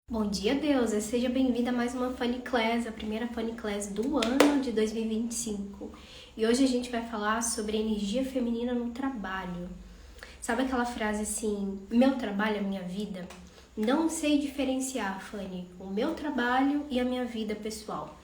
Bom dia, deusa! Seja bem-vinda a mais uma Funny Class, a primeira Funny Class do ano de 2025. E hoje a gente vai falar sobre a energia feminina no trabalho. Sabe aquela frase assim, meu trabalho é minha vida? Não sei diferenciar, Fanny, o meu trabalho e a minha vida pessoal.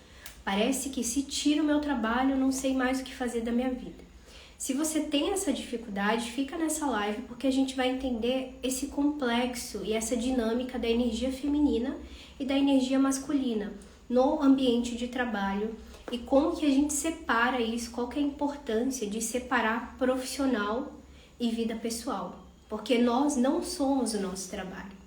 Parece que se tira o meu trabalho, eu não sei mais o que fazer da minha vida. Se você tem essa dificuldade, fica nessa live porque a gente vai entender esse complexo e essa dinâmica da energia feminina e da energia masculina no ambiente de trabalho e como que a gente separa isso, qual que é a importância de separar profissional e vida pessoal, porque nós não somos o nosso trabalho.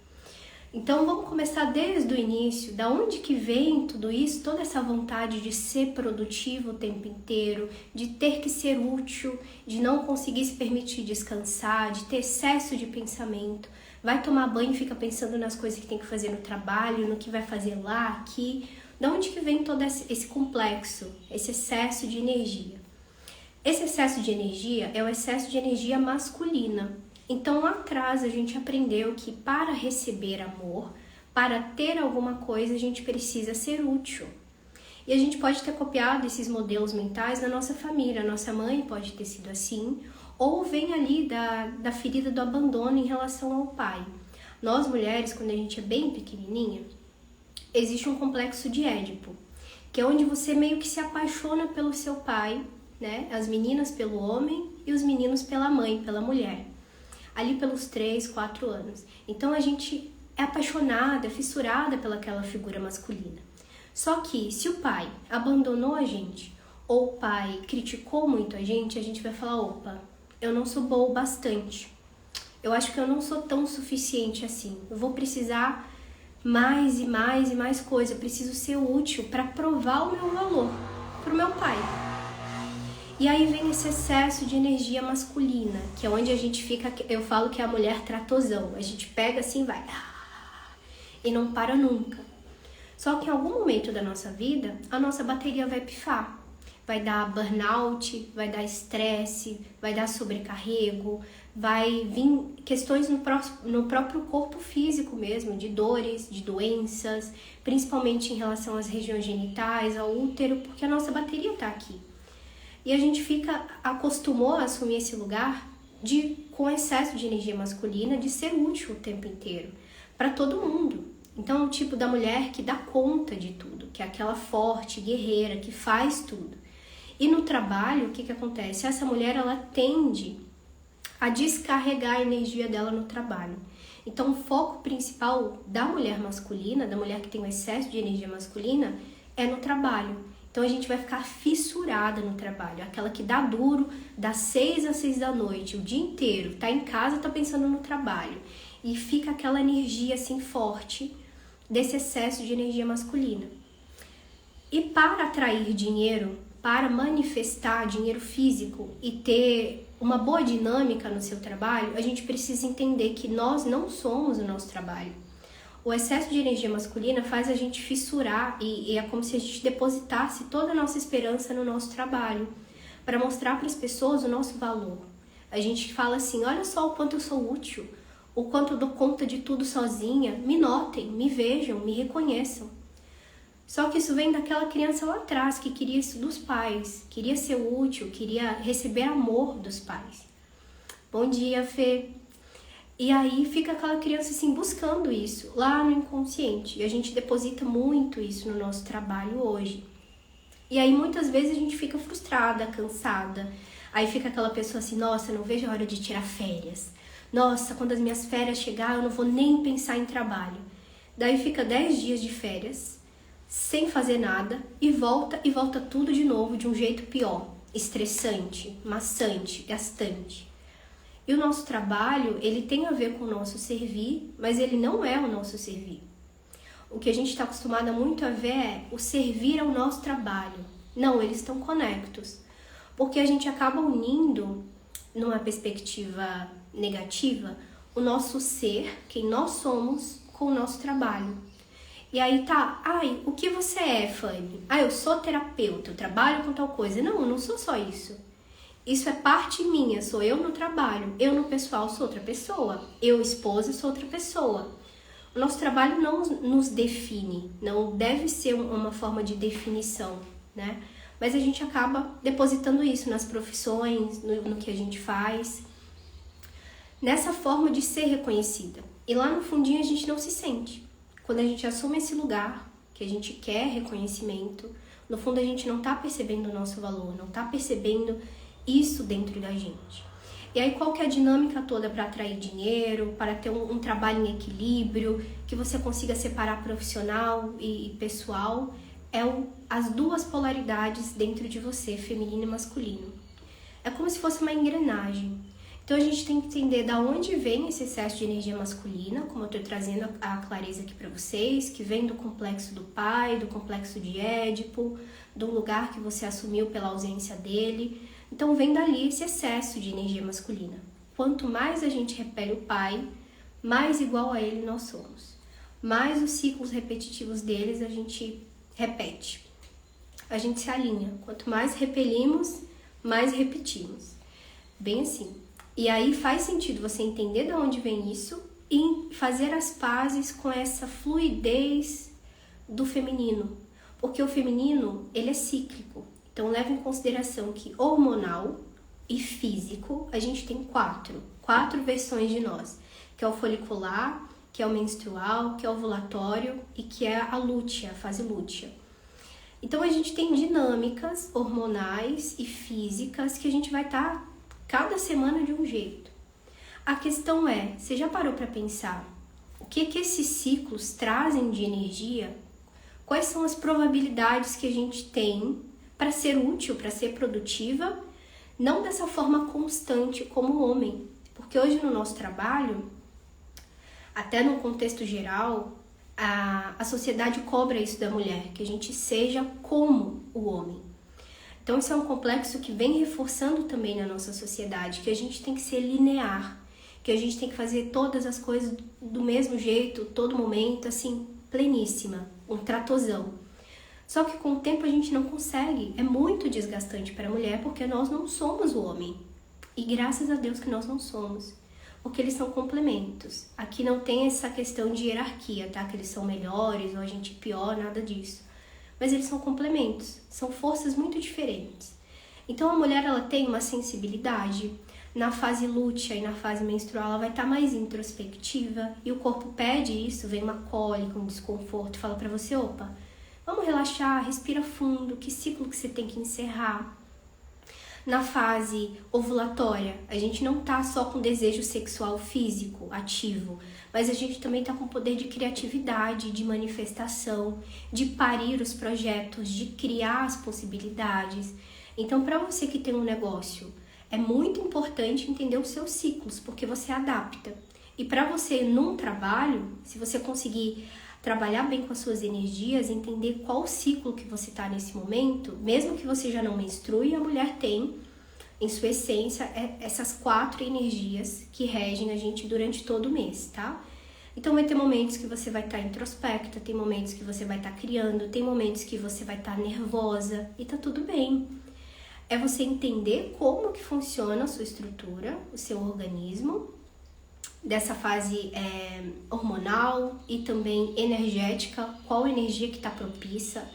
Então vamos começar desde o início, da onde que vem tudo isso, toda essa vontade de ser produtivo o tempo inteiro, de ter que ser útil, de não conseguir se permitir descansar, de ter excesso de pensamento, vai tomar banho e fica pensando nas coisas que tem que fazer no trabalho, no que vai fazer lá, aqui. Da onde que vem todo esse complexo, esse excesso de energia? Esse excesso de energia é o excesso de energia masculina. Então lá atrás a gente aprendeu que para receber amor, para ter alguma coisa, a gente precisa ser útil. E a gente pode ter copiado esses modelos mentais na nossa família, a nossa mãe pode ter sido assim, ou vem ali da ferida do abandono em relação ao pai. Nós mulheres, quando a gente é bem pequenininha, existe um complexo de Édipo, que é onde você meio que se apaixona pelo seu pai, né? As meninas pelo homem e os meninos pela mãe, pela mulher. Ali pelos 3, 4 anos. Então a gente é apaixonada, é fissurada pelaquela figura masculina. Só que se o pai abandonou a gente, ou o pai criticou muito a gente vai falar, opa, eu não sou boa o bastante. Eu acho que eu não sou tão suficiente assim. Eu vou precisar mais e mais e mais coisa. Eu preciso ser útil para provar o meu valor pro meu pai. E aí vem esse excesso de energia masculina, que é onde a gente fica, eu falo que é a mulher tratozão, a gente pega assim e vai, e não para nunca. Só que em algum momento da nossa vida, a nossa bateria vai pifar, vai dar burnout, vai dar estresse, vai dar sobrecarrego, vai vir questões no próprio corpo físico mesmo, de dores, de doenças, principalmente em relação às regiões genitais, ao útero, porque a nossa bateria está aqui. E a gente acostumou a assumir esse lugar com excesso de energia masculina, de ser útil o tempo inteiro, para todo mundo. Então, é o tipo da mulher que dá conta de tudo, que é aquela forte, guerreira, que faz tudo. E no trabalho, o que acontece? Essa mulher, ela tende a descarregar a energia dela no trabalho. Então, o foco principal da mulher masculina, da mulher que tem um excesso de energia masculina, é no trabalho. Então a gente vai ficar fissurada no trabalho, aquela que dá duro, das 6 às 6 da noite, o dia inteiro, tá em casa, tá pensando no trabalho. E fica aquela energia assim forte desse excesso de energia masculina. E para atrair dinheiro, para manifestar dinheiro físico e ter uma boa dinâmica no seu trabalho, a gente precisa entender que nós não somos o nosso trabalho. O excesso de energia masculina faz a gente fissurar e é como se a gente depositasse toda a nossa esperança no nosso trabalho, para mostrar para as pessoas o nosso valor. A gente fala assim, olha só o quanto eu sou útil, o quanto eu dou conta de tudo sozinha, me notem, me vejam, me reconheçam. Só que isso vem daquela criança lá atrás que queria isso dos pais, queria ser útil, queria receber amor dos pais. Bom dia, Fê! E aí fica aquela criança assim buscando isso lá no inconsciente. E a gente deposita muito isso no nosso trabalho hoje. E aí muitas vezes a gente fica frustrada, cansada. Aí fica aquela pessoa assim, nossa, não vejo a hora de tirar férias. Nossa, quando as minhas férias chegar eu não vou nem pensar em trabalho. Daí fica 10 dias de férias, sem fazer nada, e volta tudo de novo de um jeito pior. Estressante, maçante, gastante. E o nosso trabalho, ele tem a ver com o nosso servir, mas ele não é o nosso servir. O que a gente está acostumada muito a ver é o servir ao nosso trabalho. Não, eles estão conectos. Porque a gente acaba unindo, numa perspectiva negativa, o nosso ser, quem nós somos, com o nosso trabalho. E aí tá, o que você é, Fanny? Eu sou terapeuta, eu trabalho com tal coisa. Não, eu não sou só isso. Isso é parte minha, sou eu no trabalho, eu no pessoal sou outra pessoa, eu esposa sou outra pessoa. o nosso trabalho não nos define, não deve ser uma forma de definição, né? Mas a gente acaba depositando isso nas profissões, no que a gente faz, nessa forma de ser reconhecida. E lá no fundinho a gente não se sente. Quando a gente assume esse lugar, que a gente quer reconhecimento, no fundo a gente não tá percebendo o nosso valor, não tá percebendo isso dentro da gente. E aí qual que é a dinâmica toda para atrair dinheiro, para ter um trabalho em equilíbrio, que você consiga separar profissional e pessoal? As duas polaridades dentro de você, feminino e masculino. É como se fosse uma engrenagem. Então a gente tem que entender da onde vem esse excesso de energia masculina, como eu estou trazendo a clareza aqui para vocês, que vem do complexo do pai, do complexo de Édipo, do lugar que você assumiu pela ausência dele. Então vem dali esse excesso de energia masculina. Quanto mais a gente repele o pai, mais igual a ele nós somos. Mais os ciclos repetitivos deles a gente repete. A gente se alinha. Quanto mais repelimos, mais repetimos. Bem assim. E aí faz sentido você entender de onde vem isso e fazer as pazes com essa fluidez do feminino. Porque o feminino, ele é cíclico. Então leve em consideração que hormonal e físico, a gente tem quatro versões de nós. Que é o folicular, que é o menstrual, que é o ovulatório e que é a lútea, a fase lútea. Então a gente tem dinâmicas hormonais e físicas que a gente vai estar cada semana de um jeito. A questão é, você já parou para pensar o que esses ciclos trazem de energia? Quais são as probabilidades que a gente tem para ser útil, para ser produtiva, não dessa forma constante como o homem? Porque hoje no nosso trabalho, até no contexto geral, a sociedade cobra isso da mulher, que a gente seja como o homem. Então isso é um complexo que vem reforçando também na nossa sociedade, que a gente tem que ser linear, que a gente tem que fazer todas as coisas do mesmo jeito, todo momento, assim, pleníssima, um tratozão. Só que com o tempo a gente não consegue, é muito desgastante para a mulher, porque nós não somos o homem. E graças a Deus que nós não somos. Porque eles são complementos. Aqui não tem essa questão de hierarquia, tá? Que eles são melhores ou a gente pior, nada disso. Mas eles são complementos, são forças muito diferentes. Então a mulher, ela tem uma sensibilidade. Na fase lútea e na fase menstrual, ela vai estar mais introspectiva. E o corpo pede isso, vem uma cólica, um desconforto, fala pra você, opa, vamos relaxar, respira fundo, que ciclo que você tem que encerrar. Na fase ovulatória, a gente não tá só com desejo sexual físico ativo, mas a gente também tá com poder de criatividade, de manifestação, de parir os projetos, de criar as possibilidades. Então, para você que tem um negócio, é muito importante entender os seus ciclos, porque você adapta. E para você, num trabalho, se você conseguir trabalhar bem com as suas energias, entender qual ciclo que você está nesse momento, mesmo que você já não menstrue, a mulher tem, em sua essência, essas 4 energias que regem a gente durante todo o mês, tá? Então vai ter momentos que você vai estar introspecta, tem momentos que você vai estar criando, tem momentos que você vai estar nervosa, e tá tudo bem. É você entender como que funciona a sua estrutura, o seu organismo, dessa fase hormonal e também energética, qual energia que está propícia,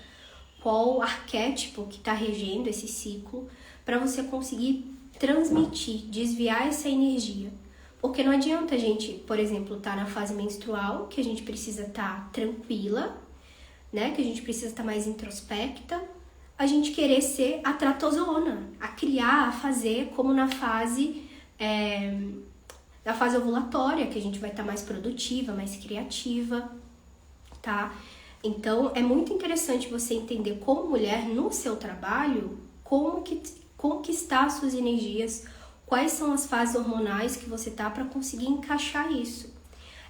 qual arquétipo que está regendo esse ciclo, para você conseguir transmitir, desviar essa energia. Porque não adianta a gente, por exemplo, estar na fase menstrual, que a gente precisa estar tranquila, né? Que a gente precisa estar mais introspecta, a gente querer ser a tratozona, a criar, a fazer como na fase ovulatória, que a gente vai estar mais produtiva, mais criativa, tá? Então, é muito interessante você entender como mulher, no seu trabalho, como que conquistar as suas energias, quais são as fases hormonais que você tá para conseguir encaixar isso.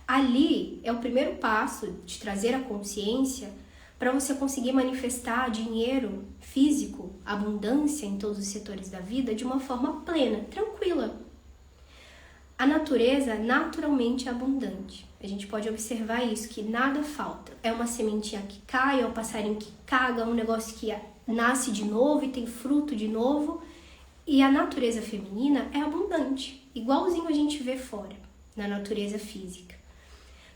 Ali é o primeiro passo de trazer a consciência para você conseguir manifestar dinheiro físico, abundância em todos os setores da vida de uma forma plena, tranquila. A natureza naturalmente é abundante. A gente pode observar isso, que nada falta. É uma sementinha que cai, é um passarinho que caga, é um negócio que nasce de novo e tem fruto de novo. E a natureza feminina é abundante, igualzinho a gente vê fora, na natureza física.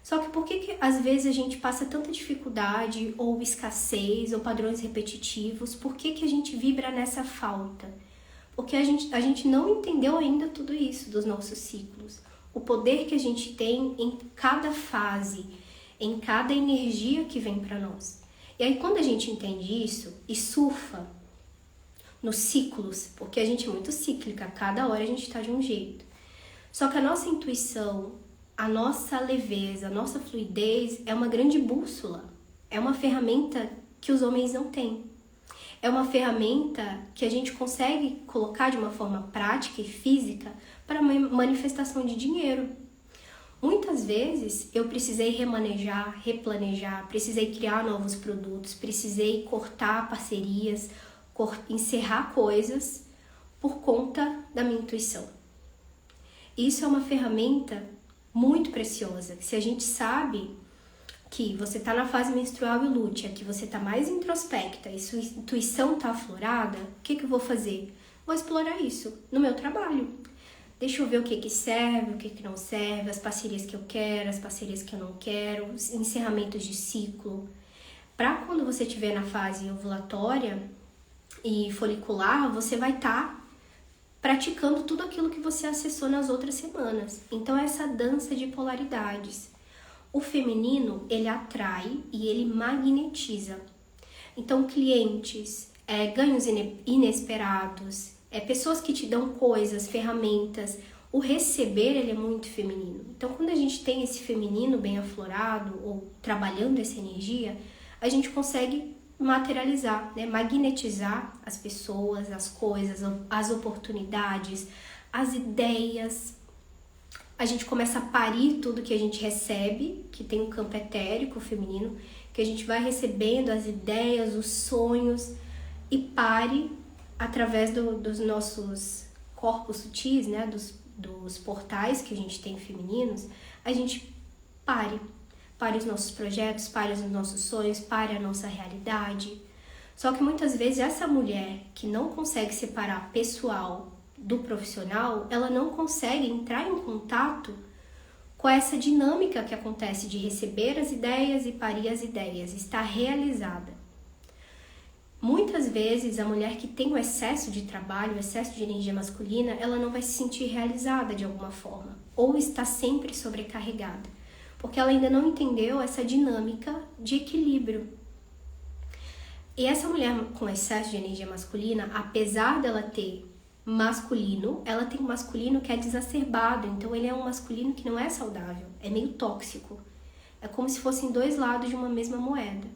Só que por que às vezes a gente passa tanta dificuldade, ou escassez, ou padrões repetitivos? Por que a gente vibra nessa falta? Porque a gente não entendeu ainda tudo isso dos nossos ciclos. O poder que a gente tem em cada fase, em cada energia que vem para nós. E aí quando a gente entende isso e surfa nos ciclos, porque a gente é muito cíclica, cada hora a gente está de um jeito. Só que a nossa intuição, a nossa leveza, a nossa fluidez é uma grande bússola. É uma ferramenta que os homens não têm. É uma ferramenta que a gente consegue colocar de uma forma prática e física para manifestação de dinheiro. Muitas vezes eu precisei remanejar, replanejar, precisei criar novos produtos, precisei cortar parcerias, encerrar coisas por conta da minha intuição. Isso é uma ferramenta muito preciosa. Se a gente sabe que você está na fase menstrual e lútea, que você está mais introspecta e sua intuição está aflorada, o que eu vou fazer? Vou explorar isso no meu trabalho. Deixa eu ver o que serve, o que não serve, as parcerias que eu quero, as parcerias que eu não quero, os encerramentos de ciclo. Para quando você estiver na fase ovulatória e folicular, você vai estar praticando tudo aquilo que você acessou nas outras semanas. Então, essa dança de polaridades. O feminino, ele atrai e ele magnetiza. Então, clientes, ganhos inesperados, pessoas que te dão coisas, ferramentas. O receber, ele é muito feminino. Então, quando a gente tem esse feminino bem aflorado ou trabalhando essa energia, a gente consegue materializar, né? Magnetizar as pessoas, as coisas, as oportunidades, as ideias. A gente começa a parir tudo que a gente recebe, que tem um campo etérico feminino, que a gente vai recebendo as ideias, os sonhos, e pare através dos nossos corpos sutis, né? Dos portais que a gente tem femininos, a gente pare os nossos projetos, pare os nossos sonhos, pare a nossa realidade. Só que muitas vezes essa mulher que não consegue separar pessoal do profissional, ela não consegue entrar em contato com essa dinâmica que acontece de receber as ideias e parir as ideias, estar realizada. Muitas vezes a mulher que tem o excesso de trabalho, o excesso de energia masculina, ela não vai se sentir realizada de alguma forma, ou está sempre sobrecarregada, porque ela ainda não entendeu essa dinâmica de equilíbrio. E essa mulher com excesso de energia masculina, apesar dela ter masculino, ela tem um masculino que é desacerbado, então ele é um masculino que não é saudável, é meio tóxico. É como se fossem dois lados de uma mesma moeda.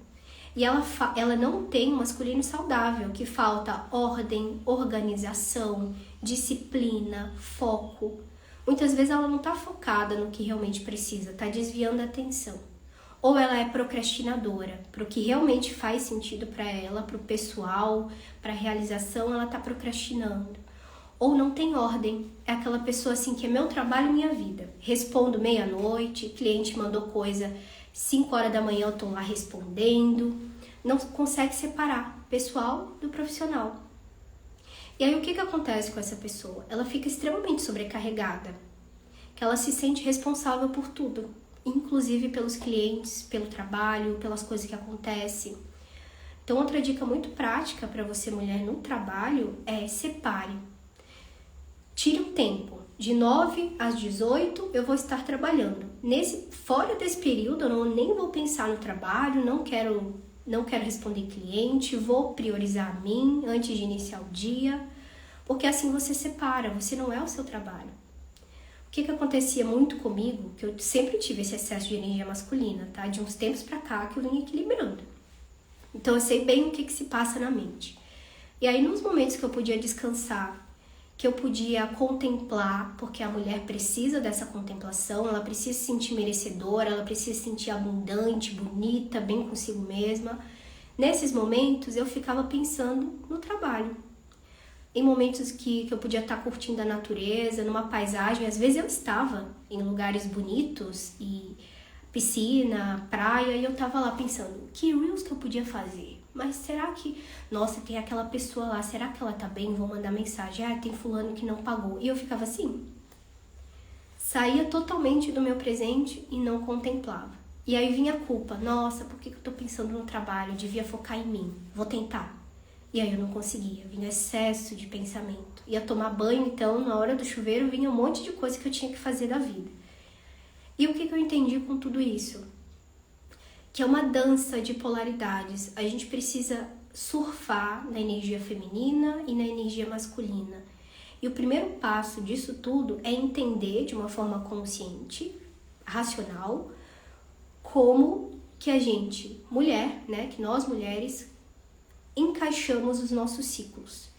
E ela não tem um masculino saudável, que falta ordem, organização, disciplina, foco. Muitas vezes ela não está focada no que realmente precisa, está desviando a atenção. Ou ela é procrastinadora, para o que realmente faz sentido para ela, para o pessoal, para a realização, ela está procrastinando. Ou não tem ordem, é aquela pessoa assim que é meu trabalho, minha vida. Respondo meia-noite, cliente mandou coisa 5 horas da manhã, eu estou lá respondendo. Não consegue separar pessoal do profissional. E aí o que acontece com essa pessoa? Ela fica extremamente sobrecarregada, que ela se sente responsável por tudo, inclusive pelos clientes, pelo trabalho, pelas coisas que acontecem. Então, outra dica muito prática para você, mulher, no trabalho é separe. Tire um tempo. De 9 às 18 eu vou estar trabalhando. Fora desse período eu nem vou pensar no trabalho, não quero responder cliente, vou priorizar a mim antes de iniciar o dia, porque assim você separa, você não é o seu trabalho. O que acontecia muito comigo, que eu sempre tive esse excesso de energia masculina, tá? De uns tempos pra cá que eu vim equilibrando. Então eu sei bem o que se passa na mente. E aí nos momentos que eu podia descansar, que eu podia contemplar, porque a mulher precisa dessa contemplação, ela precisa se sentir merecedora, ela precisa se sentir abundante, bonita, bem consigo mesma. Nesses momentos eu ficava pensando no trabalho. Em momentos que eu podia estar curtindo a natureza, numa paisagem, às vezes eu estava em lugares bonitos, e piscina, praia, e eu estava lá pensando, que reels que eu podia fazer? Mas será que, nossa, tem aquela pessoa lá, será que ela tá bem? Vou mandar mensagem, tem fulano que não pagou. E eu ficava assim, saía totalmente do meu presente e não contemplava. E aí vinha a culpa, nossa, por que eu tô pensando no trabalho? Eu devia focar em mim, vou tentar. E aí eu não conseguia, vinha excesso de pensamento. Ia tomar banho, então, na hora do chuveiro, vinha um monte de coisa que eu tinha que fazer da vida. E o que eu entendi com tudo isso? Que é uma dança de polaridades. A gente precisa surfar na energia feminina e na energia masculina. E o primeiro passo disso tudo é entender de uma forma consciente, racional, como que a gente, mulher, né, que nós mulheres, encaixamos os nossos ciclos.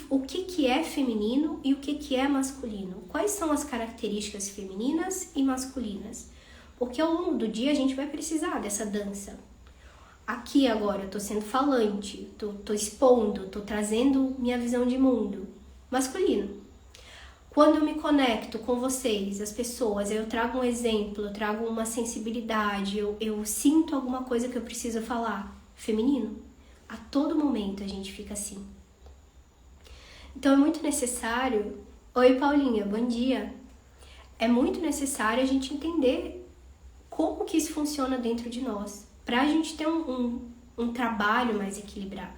O que é feminino e o que é masculino. Quais são as características femininas e masculinas. Porque ao longo do dia a gente vai precisar dessa dança. Aqui agora eu tô sendo falante, tô expondo, tô trazendo minha visão de mundo. Masculino. Quando eu me conecto com vocês, as pessoas, eu trago um exemplo, eu trago uma sensibilidade, eu sinto alguma coisa que eu preciso falar. Feminino. A todo momento a gente fica assim. Então é muito necessário... Oi, Paulinha, bom dia. É muito necessário a gente entender como que isso funciona dentro de nós, para a gente ter um trabalho mais equilibrado.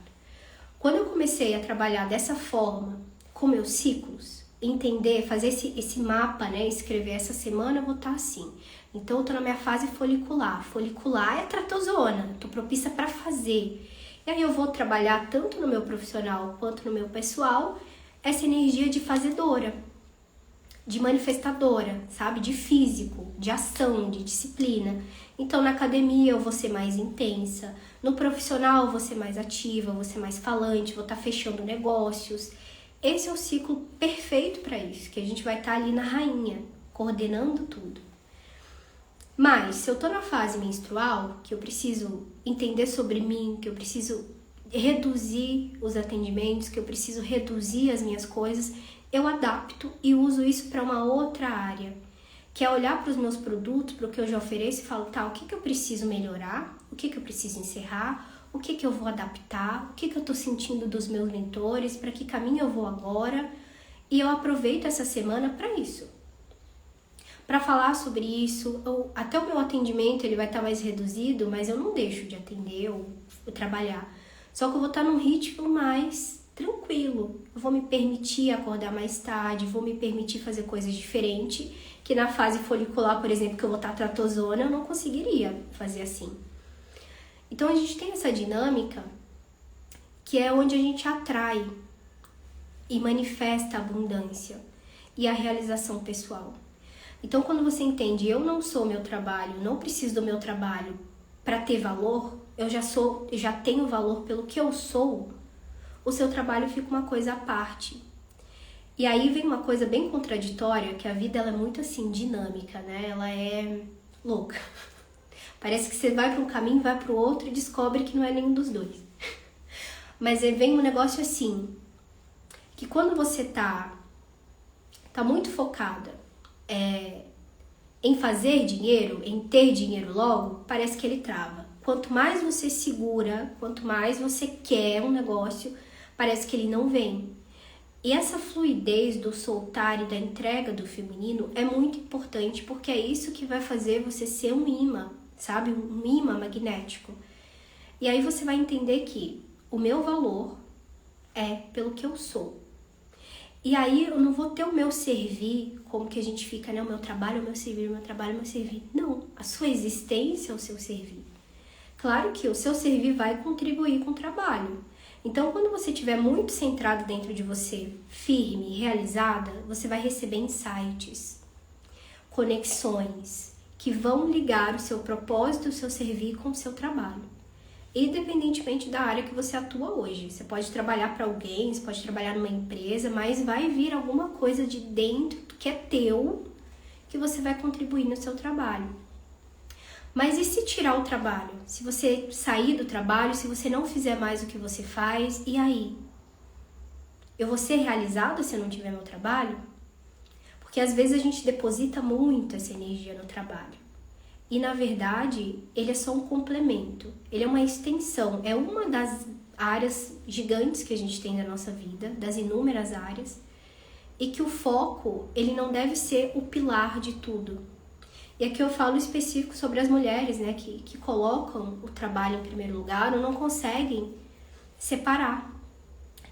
Quando eu comecei a trabalhar dessa forma, com meus ciclos, entender, fazer esse mapa, né, escrever essa semana eu vou estar assim. Então eu tô na minha fase folicular. Folicular é tratozona, tô propícia para fazer. E aí eu vou trabalhar tanto no meu profissional quanto no meu pessoal essa energia de fazedora, de manifestadora, sabe? De físico, de ação, de disciplina. Então na academia eu vou ser mais intensa, no profissional eu vou ser mais ativa, eu vou ser mais falante, vou estar fechando negócios. Esse é o ciclo perfeito para isso, que a gente vai estar ali na rainha, coordenando tudo. Mas, se eu tô na fase menstrual, que eu preciso entender sobre mim, que eu preciso reduzir os atendimentos, que eu preciso reduzir as minhas coisas, eu adapto e uso isso para uma outra área, que é olhar para os meus produtos, para o que eu já ofereço e falo, tá, o que eu preciso melhorar, o que eu preciso encerrar, o que eu vou adaptar, o que eu tô sentindo dos meus mentores, para que caminho eu vou agora, e eu aproveito essa semana para isso. Para falar sobre isso, até o meu atendimento ele vai estar mais reduzido, mas eu não deixo de atender ou trabalhar. Só que eu vou estar num ritmo mais tranquilo. Eu vou me permitir acordar mais tarde, vou me permitir fazer coisas diferentes, que na fase folicular, por exemplo, que eu vou estar tratozona, eu não conseguiria fazer assim. Então a gente tem essa dinâmica que é onde a gente atrai e manifesta a abundância e a realização pessoal. Então, quando você entende, eu não sou meu trabalho, não preciso do meu trabalho para ter valor, eu já tenho valor pelo que eu sou, o seu trabalho fica uma coisa à parte. E aí vem uma coisa bem contraditória, que a vida ela é muito assim, dinâmica, né? Ela é louca. Parece que você vai para um caminho, vai para o outro e descobre que não é nenhum dos dois. Mas vem um negócio assim, que quando você tá muito focada em fazer dinheiro, em ter dinheiro logo, parece que ele trava. Quanto mais você segura, quanto mais você quer um negócio, parece que ele não vem. E essa fluidez do soltar e da entrega do feminino é muito importante, porque é isso que vai fazer você ser um imã, sabe? Um imã magnético. E aí você vai entender que o meu valor é pelo que eu sou. E aí eu não vou ter o meu servir, como que a gente fica, né? O meu trabalho, o meu servir, o meu trabalho, o meu servir. Não, a sua existência é o seu servir. Claro que o seu servir vai contribuir com o trabalho. Então, quando você estiver muito centrado dentro de você, firme e realizada, você vai receber insights, conexões, que vão ligar o seu propósito, o seu servir com o seu trabalho. Independentemente da área que você atua hoje. Você pode trabalhar para alguém, você pode trabalhar numa empresa, mas vai vir alguma coisa de dentro que é teu, que você vai contribuir no seu trabalho. Mas e se tirar o trabalho? Se você sair do trabalho, se você não fizer mais o que você faz, e aí? Eu vou ser realizada se eu não tiver meu trabalho? Porque às vezes a gente deposita muito essa energia no trabalho. E, na verdade, ele é só um complemento, ele é uma extensão, é uma das áreas gigantes que a gente tem na nossa vida, das inúmeras áreas, e que o foco, ele não deve ser o pilar de tudo. E aqui eu falo específico sobre as mulheres, né, que colocam o trabalho em primeiro lugar ou não conseguem separar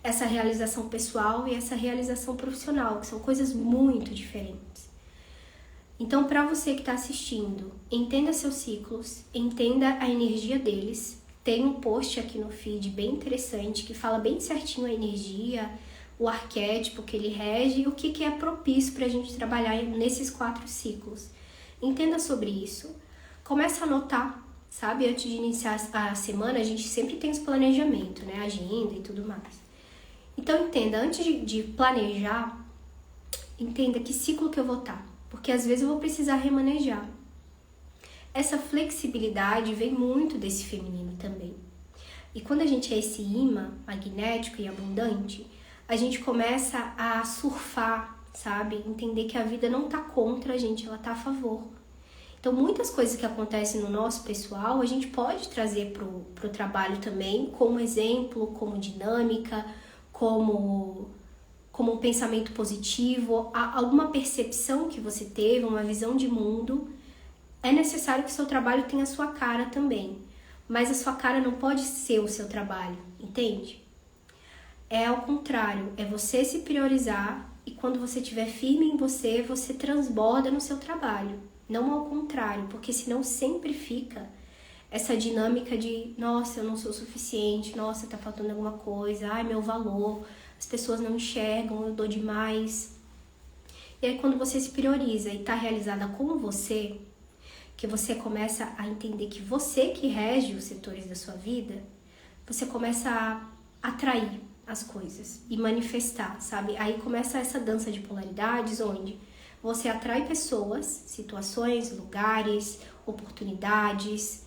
essa realização pessoal e essa realização profissional, que são coisas muito diferentes. Então, para você que está assistindo, entenda seus ciclos, entenda a energia deles. Tem um post aqui no feed bem interessante que fala bem certinho a energia, o arquétipo que ele rege e o que é propício para a gente trabalhar nesses 4 ciclos. Entenda sobre isso. Começa a anotar, sabe? Antes de iniciar a semana, a gente sempre tem os planejamentos, né? Agenda e tudo mais. Então, entenda, antes de planejar, entenda que ciclo que eu vou estar. Porque às vezes eu vou precisar remanejar. Essa flexibilidade vem muito desse feminino também. E quando a gente é esse imã magnético e abundante, a gente começa a surfar, sabe? Entender que a vida não tá contra a gente, ela tá a favor. Então, muitas coisas que acontecem no nosso pessoal, a gente pode trazer pro trabalho também, como exemplo, como dinâmica, como um pensamento positivo, alguma percepção que você teve, uma visão de mundo. É necessário que o seu trabalho tenha a sua cara também, mas a sua cara não pode ser o seu trabalho, entende? É ao contrário, é você se priorizar e quando você estiver firme em você, você transborda no seu trabalho, não ao contrário, porque senão sempre fica essa dinâmica de nossa, eu não sou suficiente, nossa, tá faltando alguma coisa, ai, meu valor, as pessoas não enxergam, eu dou demais. E aí quando você se prioriza e tá realizada com você, que você começa a entender que você que rege os setores da sua vida, você começa a atrair as coisas e manifestar, sabe? Aí começa essa dança de polaridades, onde você atrai pessoas, situações, lugares, oportunidades,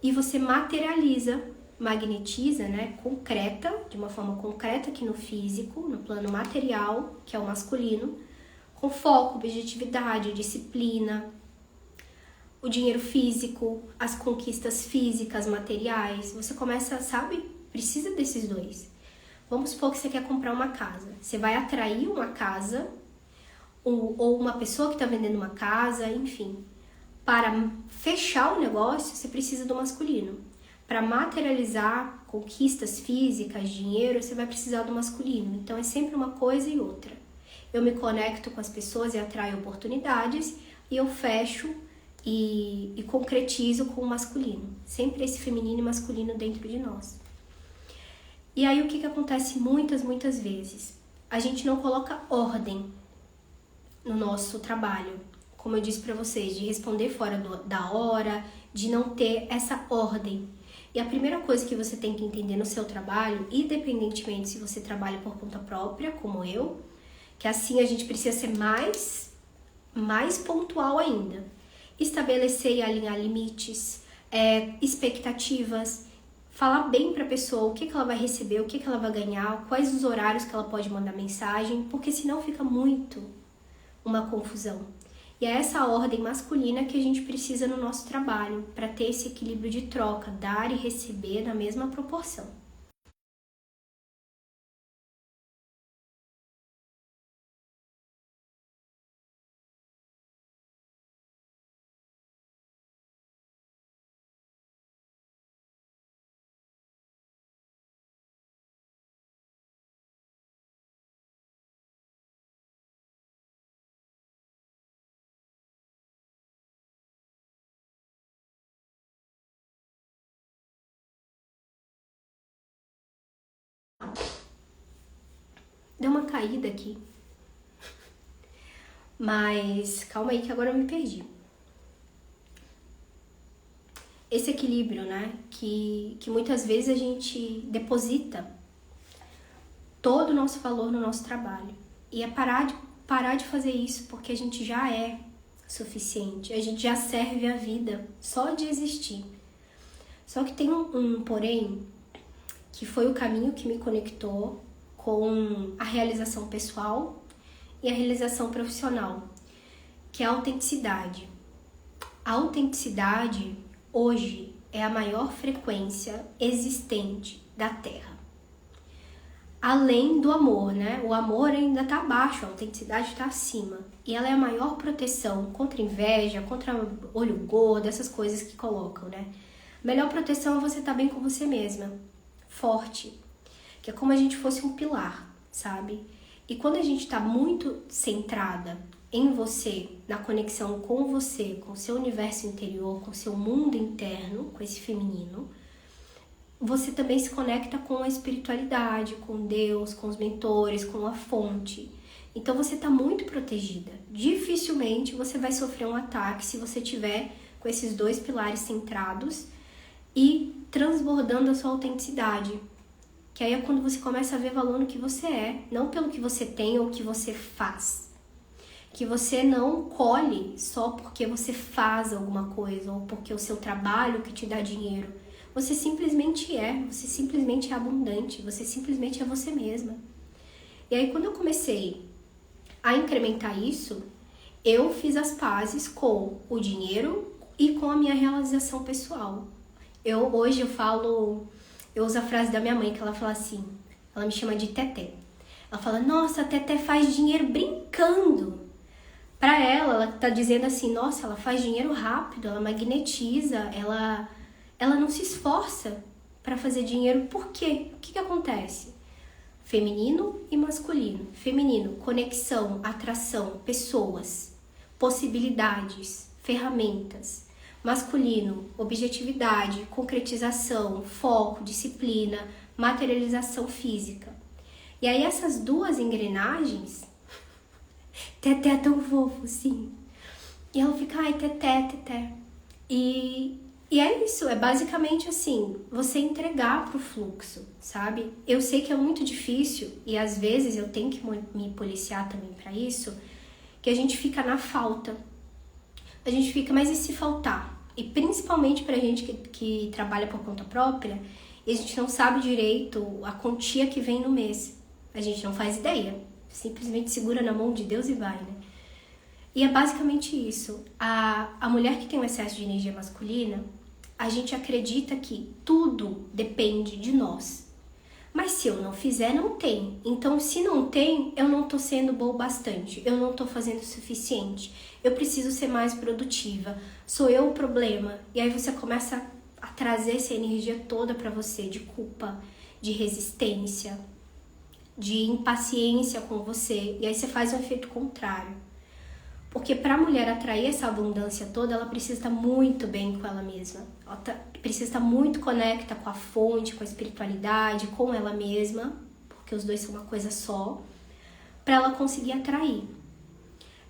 e você materializa, magnetiza, né? Concreta, de uma forma concreta aqui no físico, no plano material, que é o masculino, com foco, objetividade, disciplina, o dinheiro físico, as conquistas físicas, materiais. Você começa, sabe? Precisa desses dois. Vamos supor que você quer comprar uma casa. Você vai atrair uma casa ou uma pessoa que está vendendo uma casa, enfim. Para fechar o negócio, você precisa do masculino. Para materializar conquistas físicas, dinheiro, você vai precisar do masculino. Então, é sempre uma coisa e outra. Eu me conecto com as pessoas e atraio oportunidades e eu fecho e concretizo com o masculino. Sempre esse feminino e masculino dentro de nós. E aí o que acontece muitas vezes? A gente não coloca ordem no nosso trabalho. Como eu disse para vocês, de responder fora da hora, de não ter essa ordem. E a primeira coisa que você tem que entender no seu trabalho, independentemente se você trabalha por conta própria, como eu, que assim a gente precisa ser mais pontual ainda. Estabelecer e alinhar limites, expectativas, falar bem para a pessoa o que ela vai receber, o que ela vai ganhar, quais os horários que ela pode mandar mensagem, porque senão fica muito uma confusão. E é essa ordem masculina que a gente precisa no nosso trabalho, para ter esse equilíbrio de troca, dar e receber na mesma proporção. Deu uma caída aqui. Mas calma aí que agora eu me perdi. Esse equilíbrio, né? Que muitas vezes a gente deposita todo o nosso valor no nosso trabalho. E é parar de fazer isso, porque a gente já é suficiente. A gente já serve a vida só de existir. Só que tem um porém, que foi o caminho que me conectou com a realização pessoal e a realização profissional, que é a autenticidade. A autenticidade, hoje, é a maior frequência existente da Terra. além do amor, né? O amor ainda tá abaixo, a autenticidade tá acima. E ela é a maior proteção contra inveja, contra olho gordo, essas coisas que colocam, né? A melhor proteção é você estar bem com você mesma, forte, que é como a gente fosse um pilar, sabe? E quando a gente tá muito centrada em você, na conexão com você, com o seu universo interior, com o seu mundo interno, com esse feminino, você também se conecta com a espiritualidade, com Deus, com os mentores, com a fonte. Então você está muito protegida. Dificilmente você vai sofrer um ataque se você tiver com esses dois pilares centrados e transbordando a sua autenticidade. Que aí é quando você começa a ver valor no que você é, não pelo que você tem ou que você faz. Que você não colhe só porque você faz alguma coisa ou porque o seu trabalho que te dá dinheiro. Você simplesmente é abundante, você simplesmente é você mesma. E aí quando eu comecei a incrementar isso, eu fiz as pazes com o dinheiro e com a minha realização pessoal. Hoje eu uso a frase da minha mãe, que ela fala assim, ela me chama de Teté. Ela fala, nossa, a Teté faz dinheiro brincando. Pra ela tá dizendo assim, nossa, ela faz dinheiro rápido, ela magnetiza, ela não se esforça para fazer dinheiro. Por quê? O que acontece? Feminino e masculino. Feminino, conexão, atração, pessoas, possibilidades, ferramentas. Masculino, objetividade, concretização, foco, disciplina, materialização física. E aí essas duas engrenagens, Teté é tão fofo, sim. E ela fica, ai, Teté, Teté. E é isso, é basicamente assim, você entregar pro fluxo, sabe? Eu sei que é muito difícil e às vezes eu tenho que me policiar também pra isso, que a gente fica na falta. A gente fica, mas e se faltar? E principalmente pra gente que trabalha por conta própria, e a gente não sabe direito a quantia que vem no mês. A gente não faz ideia, simplesmente segura na mão de Deus e vai, né? E é basicamente isso. A mulher que tem um excesso de energia masculina, a gente acredita que tudo depende de nós. Mas se eu não fizer, não tem. Então, se não tem, eu não tô sendo boa o bastante. Eu não tô fazendo o suficiente. Eu preciso ser mais produtiva. Sou eu o problema. E aí você começa a trazer essa energia toda pra você, de culpa, de resistência, de impaciência com você. E aí você faz um efeito contrário. Porque para a mulher atrair essa abundância toda, ela precisa estar muito bem com ela mesma. Ela precisa estar muito conecta com a fonte, com a espiritualidade, com ela mesma, porque os dois são uma coisa só, para ela conseguir atrair.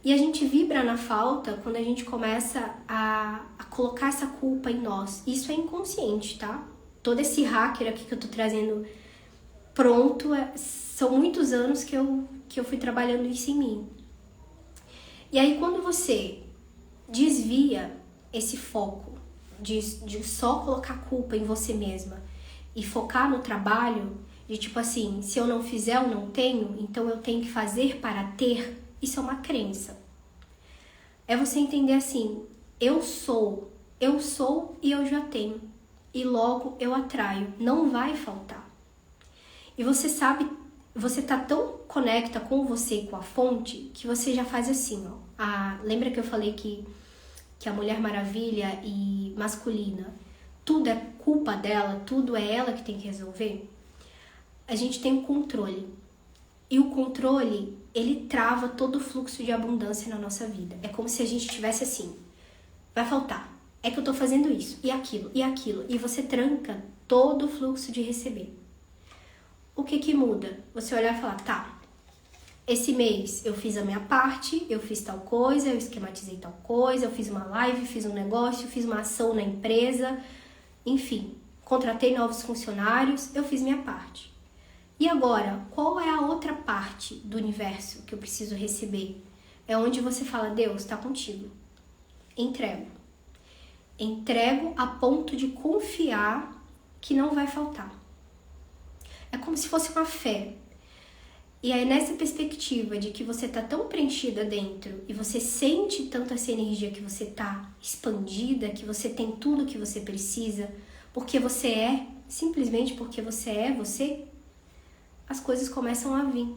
E a gente vibra na falta quando a gente começa a colocar essa culpa em nós. Isso é inconsciente, tá? Todo esse hacker aqui que eu tô trazendo pronto, são muitos anos que eu fui trabalhando isso em mim. E aí quando você desvia esse foco de só colocar culpa em você mesma e focar no trabalho, de tipo assim, se eu não fizer eu não tenho, então eu tenho que fazer para ter, isso é uma crença. É você entender assim, eu sou e eu já tenho. E logo eu atraio, não vai faltar. E você sabe, você tá tão conecta com você e com a fonte que você já faz assim, ó. Lembra que eu falei que a Mulher Maravilha e masculina, tudo é culpa dela, tudo é ela que tem que resolver? A gente tem o controle. E o controle, ele trava todo o fluxo de abundância na nossa vida. É como se a gente tivesse assim, vai faltar. É que eu tô fazendo isso, e aquilo, e você tranca todo o fluxo de receber. O que muda? Você olhar e falar, tá, esse mês eu fiz a minha parte, eu fiz tal coisa, eu esquematizei tal coisa, eu fiz uma live, fiz um negócio, fiz uma ação na empresa, enfim, contratei novos funcionários, eu fiz minha parte. E agora, qual é a outra parte do universo que eu preciso receber? É onde você fala, Deus, tá contigo. Entrego. Entrego a ponto de confiar que não vai faltar. É como se fosse uma fé. E aí nessa perspectiva de que você tá tão preenchida dentro e você sente tanto essa energia que você tá expandida, que você tem tudo que você precisa, porque você é, simplesmente porque você é você, as coisas começam a vir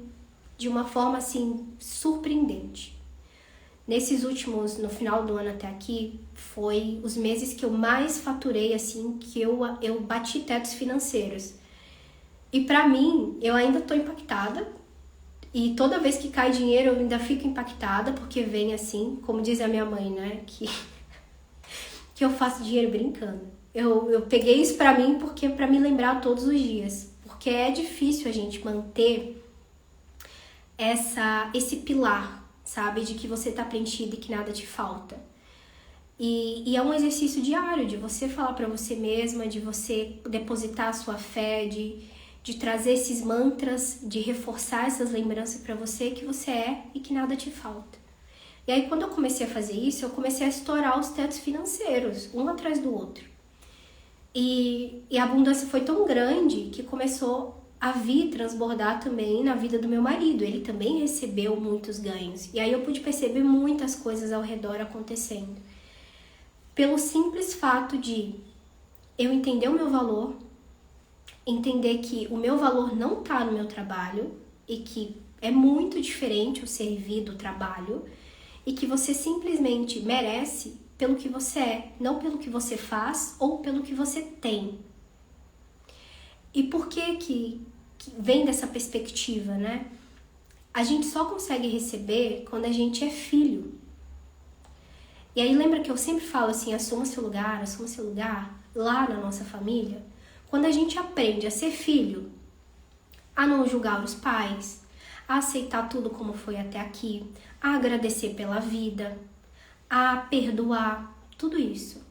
de uma forma assim surpreendente. Nesses últimos, no final do ano até aqui, foi os meses que eu mais faturei, assim, que eu bati tetos financeiros. E pra mim, eu ainda tô impactada. E toda vez que cai dinheiro, eu ainda fico impactada, porque vem assim, como diz a minha mãe, né, que eu faço dinheiro brincando. Eu peguei isso pra mim porque pra me lembrar todos os dias. Porque é difícil a gente manter esse pilar, sabe? De que você tá preenchido e que nada te falta. E é um exercício diário de você falar pra você mesma, de você depositar a sua fé, de trazer esses mantras, de reforçar essas lembranças pra você que você é e que nada te falta. E aí quando eu comecei a fazer isso, eu comecei a estourar os tetos financeiros, um atrás do outro. E a abundância foi tão grande que começou a vir transbordar também na vida do meu marido. Ele também recebeu muitos ganhos. E aí eu pude perceber muitas coisas ao redor acontecendo. Pelo simples fato de eu entender o meu valor, entender que o meu valor não está no meu trabalho e que é muito diferente o servir do trabalho e que você simplesmente merece pelo que você é, não pelo que você faz ou pelo que você tem. E por que vem dessa perspectiva, né? A gente só consegue receber quando a gente é filho. E aí lembra que eu sempre falo assim, assuma seu lugar lá na nossa família. Quando a gente aprende a ser filho, a não julgar os pais, a aceitar tudo como foi até aqui, a agradecer pela vida, a perdoar, tudo isso.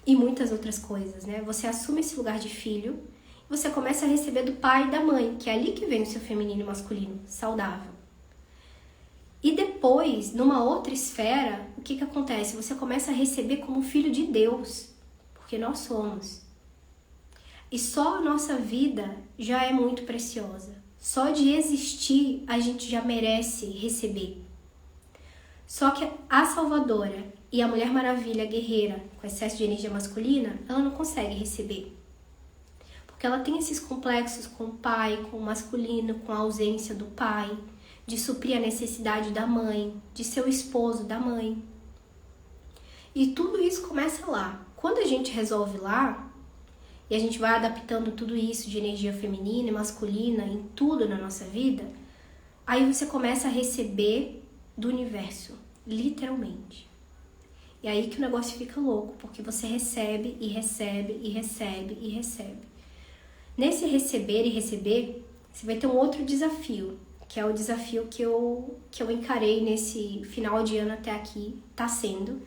E muitas outras coisas, né? Você assume esse lugar de filho, você começa a receber do pai e da mãe, que é ali que vem o seu feminino e masculino, saudável. E depois, numa outra esfera, o que acontece? Você começa a receber como filho de Deus, porque nós somos. E só a nossa vida já é muito preciosa. Só de existir, a gente já merece receber. Só que a Salvadora e a Mulher Maravilha guerreira, com excesso de energia masculina, ela não consegue receber. Porque ela tem esses complexos com o pai, com o masculino, com a ausência do pai, de suprir a necessidade da mãe, de ser o esposo da mãe. E tudo isso começa lá. Quando a gente resolve lá, e a gente vai adaptando tudo isso de energia feminina e masculina em tudo na nossa vida, aí você começa a receber do universo, literalmente. E aí que o negócio fica louco, porque você recebe e recebe e recebe e recebe. Nesse receber e receber, você vai ter um outro desafio, que é o desafio que eu encarei nesse final de ano até aqui, tá sendo,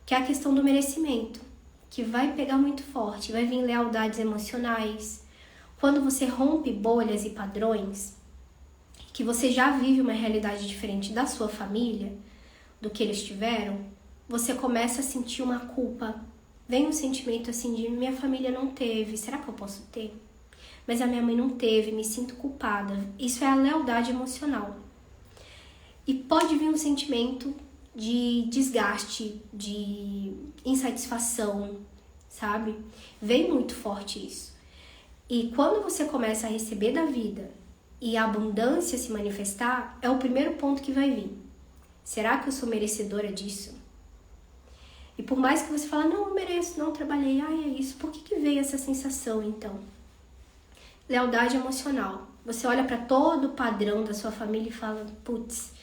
que é a questão do merecimento, que vai pegar muito forte, vai vir lealdades emocionais. Quando você rompe bolhas e padrões, que você já vive uma realidade diferente da sua família, do que eles tiveram, você começa a sentir uma culpa. Vem um sentimento assim de minha família não teve, será que eu posso ter? Mas a minha mãe não teve, me sinto culpada. Isso é a lealdade emocional. E pode vir um sentimento de desgaste, de insatisfação, sabe? Vem muito forte isso. E quando você começa a receber da vida e a abundância se manifestar, é o primeiro ponto que vai vir. Será que eu sou merecedora disso? E por mais que você fale, não, eu mereço, não trabalhei, é isso. Por que veio essa sensação, então? Lealdade emocional. Você olha para todo o padrão da sua família e fala, putz,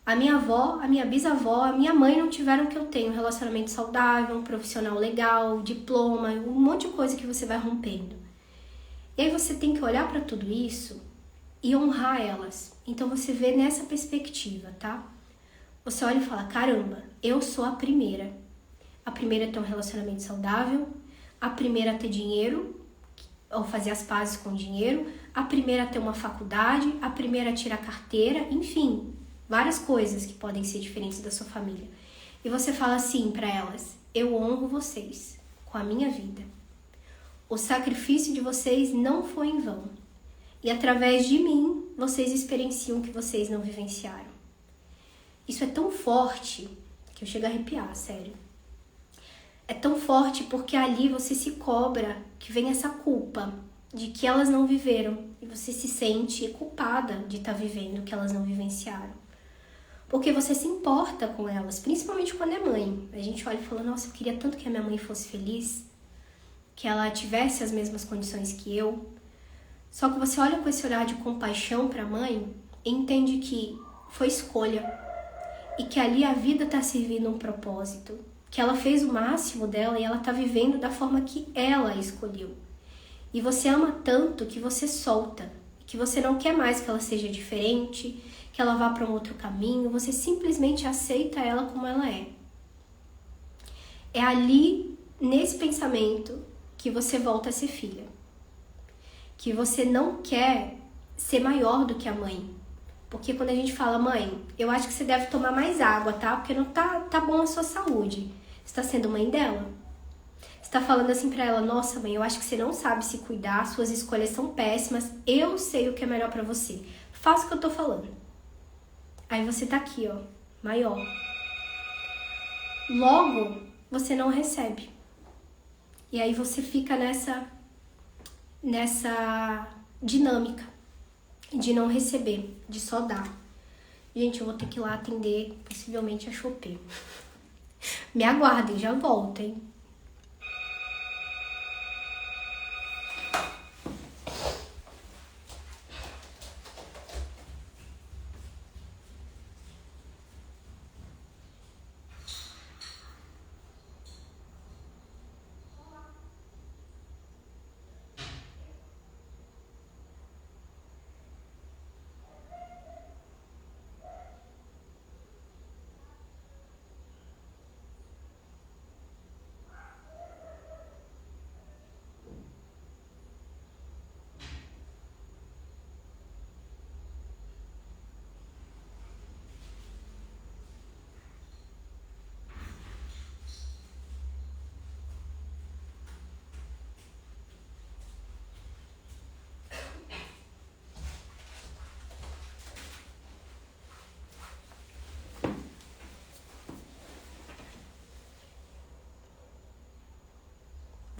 a minha avó, a minha bisavó, a minha mãe não tiveram o que eu tenho. Um relacionamento saudável, um profissional legal, diploma, um monte de coisa que você vai rompendo. E aí você tem que olhar para tudo isso e honrar elas. Então você vê nessa perspectiva, tá? Você olha e fala, caramba, eu sou a primeira. A primeira a ter um relacionamento saudável, a primeira a ter dinheiro, ou fazer as pazes com o dinheiro, a primeira a ter uma faculdade, a primeira a tirar carteira, enfim, várias coisas que podem ser diferentes da sua família. E você fala assim para elas, eu honro vocês com a minha vida. O sacrifício de vocês não foi em vão. E através de mim, vocês experienciam o que vocês não vivenciaram. Isso é tão forte que eu chego a arrepiar, sério. É tão forte porque ali você se cobra que vem essa culpa de que elas não viveram e você se sente culpada de estar vivendo o que elas não vivenciaram. Porque você se importa com elas, principalmente quando é mãe. A gente olha e fala, nossa, eu queria tanto que a minha mãe fosse feliz, que ela tivesse as mesmas condições que eu. Só que você olha com esse olhar de compaixão para a mãe e entende que foi escolha e que ali a vida está servindo um propósito, que ela fez o máximo dela e ela está vivendo da forma que ela escolheu. E você ama tanto que você solta, que você não quer mais que ela seja diferente, que ela vá para um outro caminho, você simplesmente aceita ela como ela é. É ali, nesse pensamento, que você volta a ser filha. Que você não quer ser maior do que a mãe. Porque quando a gente fala, mãe, eu acho que você deve tomar mais água, tá? Porque não tá bom a sua saúde. Você tá sendo mãe dela? Você tá falando assim pra ela, nossa mãe, eu acho que você não sabe se cuidar, suas escolhas são péssimas, eu sei o que é melhor pra você. Faça o que eu tô falando. Aí você tá aqui, ó, maior. Logo, você não recebe. E aí você fica nessa dinâmica de não receber, de só dar. Gente, eu vou ter que ir lá atender, possivelmente, a Chopin. Me aguardem, já volto, hein?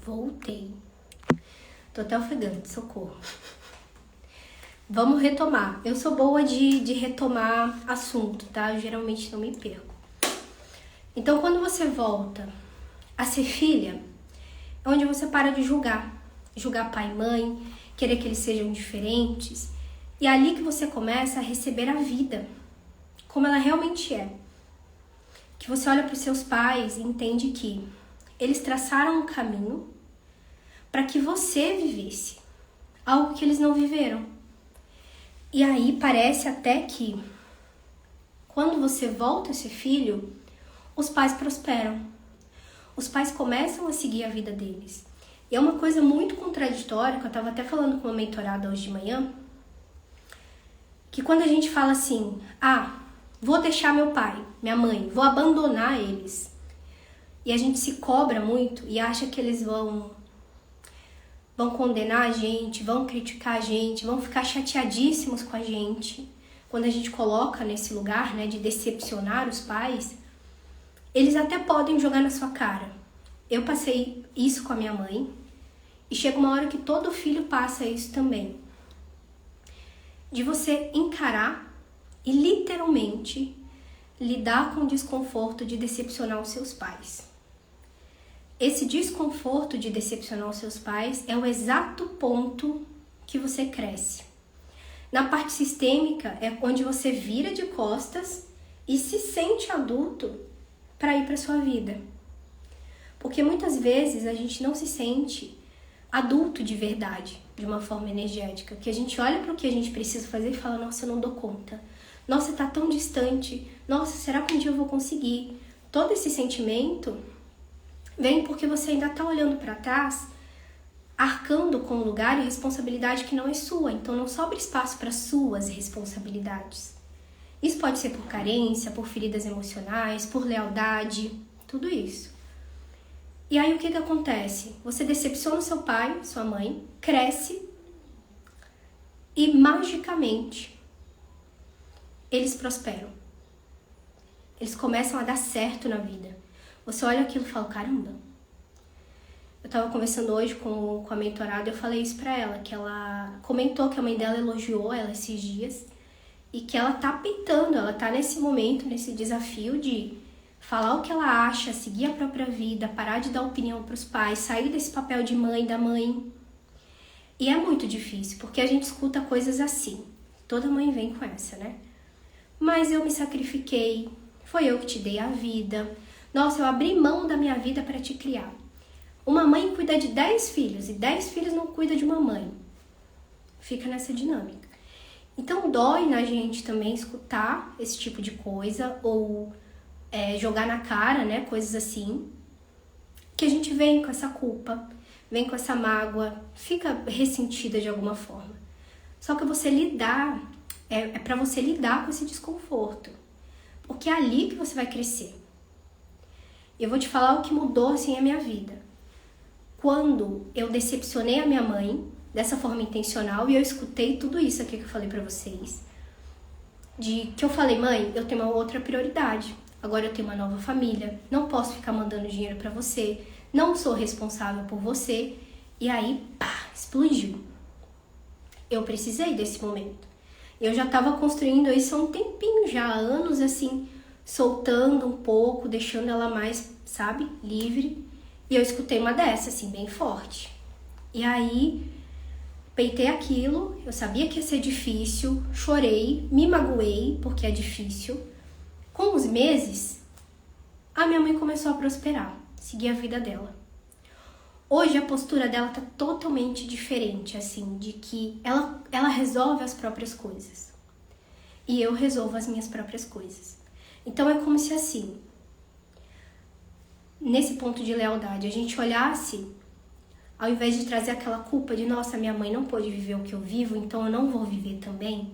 Voltei. Tô até ofegante, socorro. Vamos retomar. Eu sou boa de retomar assunto, tá? Eu geralmente não me perco. Então, quando você volta a ser filha, é onde você para de julgar. Julgar pai e mãe, querer que eles sejam diferentes. E é ali que você começa a receber a vida, como ela realmente é. Que você olha para os seus pais e entende que eles traçaram um caminho para que você vivesse algo que eles não viveram. E aí parece até que quando você volta a ser filho, os pais prosperam. Os pais começam a seguir a vida deles. E é uma coisa muito contraditória, que eu estava até falando com uma mentorada hoje de manhã, que quando a gente fala assim, vou deixar meu pai, minha mãe, vou abandonar eles, e a gente se cobra muito e acha que eles vão condenar a gente, vão criticar a gente, vão ficar chateadíssimos com a gente. Quando a gente coloca nesse lugar, né, de decepcionar os pais, eles até podem jogar na sua cara. Eu passei isso com a minha mãe e chega uma hora que todo filho passa isso também. De você encarar e literalmente lidar com o desconforto de decepcionar os seus pais. Esse desconforto de decepcionar os seus pais é o exato ponto que você cresce. Na parte sistêmica é onde você vira de costas e se sente adulto para ir para sua vida. Porque muitas vezes a gente não se sente adulto de verdade, de uma forma energética, que a gente olha para o que a gente precisa fazer e fala, nossa, eu não dou conta. Nossa, tá tão distante. Nossa, será que um dia eu vou conseguir? Todo esse sentimento vem porque você ainda está olhando para trás, arcando com um lugar e responsabilidade que não é sua. Então não sobra espaço para suas responsabilidades. Isso pode ser por carência, por feridas emocionais, por lealdade, tudo isso. E aí o que acontece? Você decepciona o seu pai, sua mãe, cresce e magicamente eles prosperam. Eles começam a dar certo na vida. Você olha aquilo e fala, caramba, Eu tava conversando hoje com a mentorada, eu falei isso pra ela, que ela comentou que a mãe dela elogiou ela esses dias e que ela tá peitando, ela tá nesse momento, nesse desafio de falar o que ela acha, seguir a própria vida, parar de dar opinião pros pais, sair desse papel de mãe da mãe. E é muito difícil, porque a gente escuta coisas assim. Toda mãe vem com essa, né? Mas eu me sacrifiquei, foi eu que te dei a vida. Nossa, eu abri mão da minha vida para te criar. Uma mãe cuida de 10 filhos e 10 filhos não cuida de uma mãe. Fica nessa dinâmica. Então dói na gente também escutar esse tipo de coisa ou jogar na cara, né? Coisas assim. Que a gente vem com essa culpa, vem com essa mágoa, fica ressentida de alguma forma. Só que você lidar, é para você lidar com esse desconforto. Porque é ali que você vai crescer. Eu vou te falar o que mudou assim a minha vida. Quando eu decepcionei a minha mãe, dessa forma intencional, e eu escutei tudo isso aqui que eu falei pra vocês, de que eu falei, mãe, eu tenho uma outra prioridade, agora eu tenho uma nova família, não posso ficar mandando dinheiro pra você, não sou responsável por você, e aí, pá, explodiu. Eu precisei desse momento. Eu já tava construindo isso há um tempinho já, há anos assim, soltando um pouco, deixando ela mais, sabe, livre. E eu escutei uma dessa, assim, bem forte. E aí, peitei aquilo, eu sabia que ia ser difícil, chorei, me magoei, porque é difícil. Com os meses, a minha mãe começou a prosperar, seguir a vida dela. Hoje a postura dela tá totalmente diferente, assim, de que ela resolve as próprias coisas. E eu resolvo as minhas próprias coisas. Então é como se assim, nesse ponto de lealdade, a gente olhasse, ao invés de trazer aquela culpa de, nossa, minha mãe não pôde viver o que eu vivo, então eu não vou viver também,